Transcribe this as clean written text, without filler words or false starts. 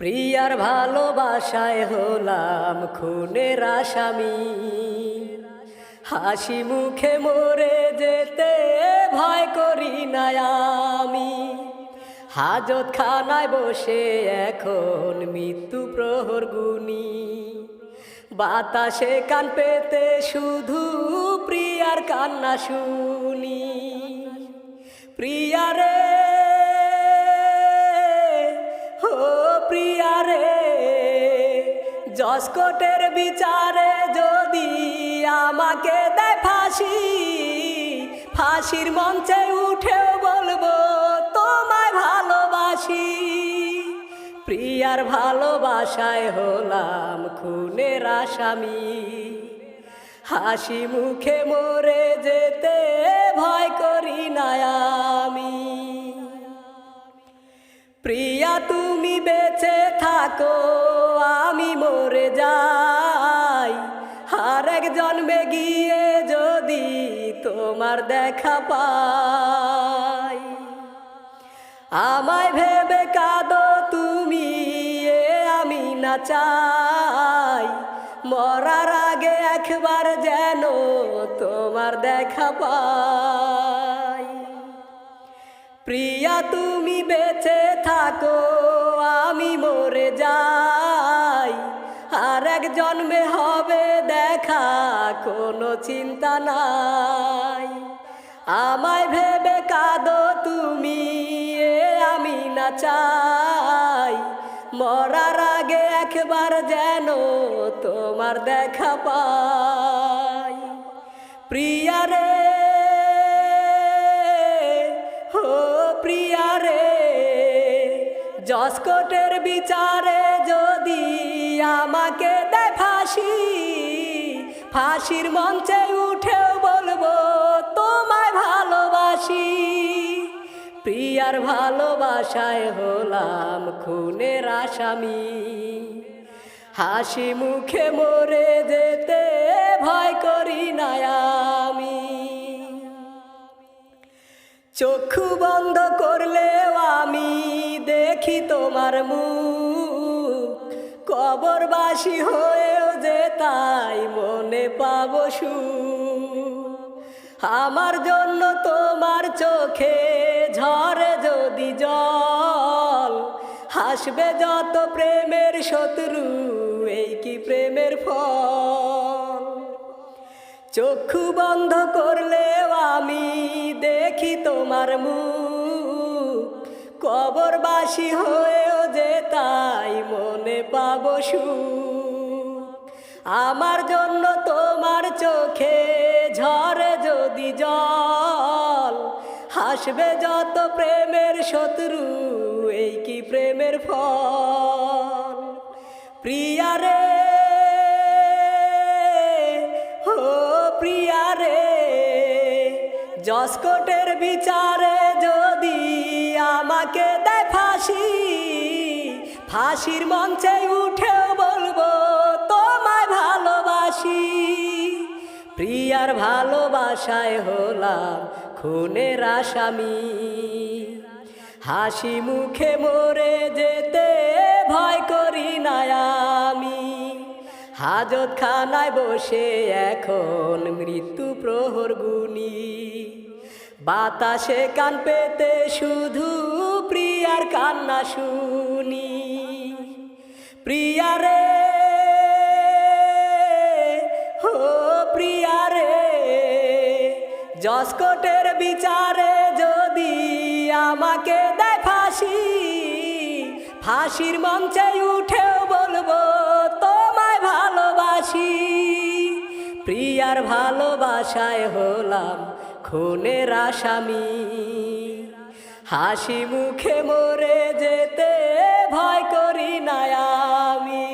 প্রিয়ার ভালোবাসায় হলাম খুনের আসামি, হাসি মুখে মরে যেতে ভয় করি না আমি। হাজত খানায় বসে এখন মৃত্যু প্রহর গুনি, বাতাসে কান পেতে শুধু প্রিয়ার কান্না শুনি। প্রিয়ারে প্রিয়ারে, জসকোটের বিচারে যদি আমাকে দেয় ফাঁসি, ফাঁসির মঞ্চে উঠেও বলবো তোমায় ভালোবাসি। প্রিয়ার ভালোবাসায় হলাম খুনের আসামি, হাসি মুখে মরে যেতে ভয় করি না আমি। প্রিয়া তুমি বেঁচে থাকো আমি মরে যাই, আর এক জন্মে গিয়ে যদি তোমার দেখা পাই। আমায় ভেবে কাঁদো তুমি, আমি না চাই মরার আগে একবার যেন তোমার দেখা পাই। প্রিয়া তুমি বেঁচে থাকো আমি মরে যাই, আর এক জন্মে হবে দেখা কোনো চিন্তা নাই। আমায় ভেবে কাঁদো তুমি, আমি না চাই মরার আগে একবার যেন তোমার দেখা পাই। প্রিয়ারে প্রিয়ারে, জসকোটের বিচারে যদি আমাকে দেয় ফাঁসি, ফাঁসির মঞ্চে উঠেও বলবো তোমায় ভালোবাসি। প্রিয়ার ভালোবাসায় হলাম খুনের আসামি, হাসি মুখে মরে যেতে ভয় করি না আমি। চক্ষু বন্ধ করলেও আমি দেখি তোমার মুখ, কবরবাসী হয়েও যে তাই মনে পাবো সুখ। আমার জন্য তোমার চোখে ঝরে যদি জল, হাসবে যত প্রেমের শত্রু এই কি প্রেমের ফল। চক্ষু বন্ধ করলেও আমি দেখি তোমার মুখ, কবরবাসী হয়েও যে তাই মনে পাবো সুখ। আমার জন্য তোমার চোখে ঝরে যদি জল, হাসবে যত প্রেমের শত্রু এই কি প্রেমের ফল। প্রিয়ারে প্রিয়ারে, জসকোটের বিচারে যদি আমাকে দেয় ফাঁসি, ফাঁসির মঞ্চে উঠেও বলবো তোমায় ভালোবাসি। প্রিয়ার ভালোবাসায় হলাম খুনের আসামি, হাসি মুখে মরে যেতে ভয় করি না আমি। হাজত খানায় বসে এখন মৃত্যু প্রহর গুনি, বাতাসে কান পেতে শুধু প্রিয়ার কান্না শুনি। প্রিয়ারে প্রিয়ারে, জসকোটের বিচারে যদি আমাকে দেয় ফাঁসি, ফাঁসির মঞ্চে উঠেও বলবো তোমায় ভালোবাসি। প্রিয়ার ভালোবাসায় হলাম খুনের আসামি, হাসি মুখে মরে যেতে ভয় করি না আমি।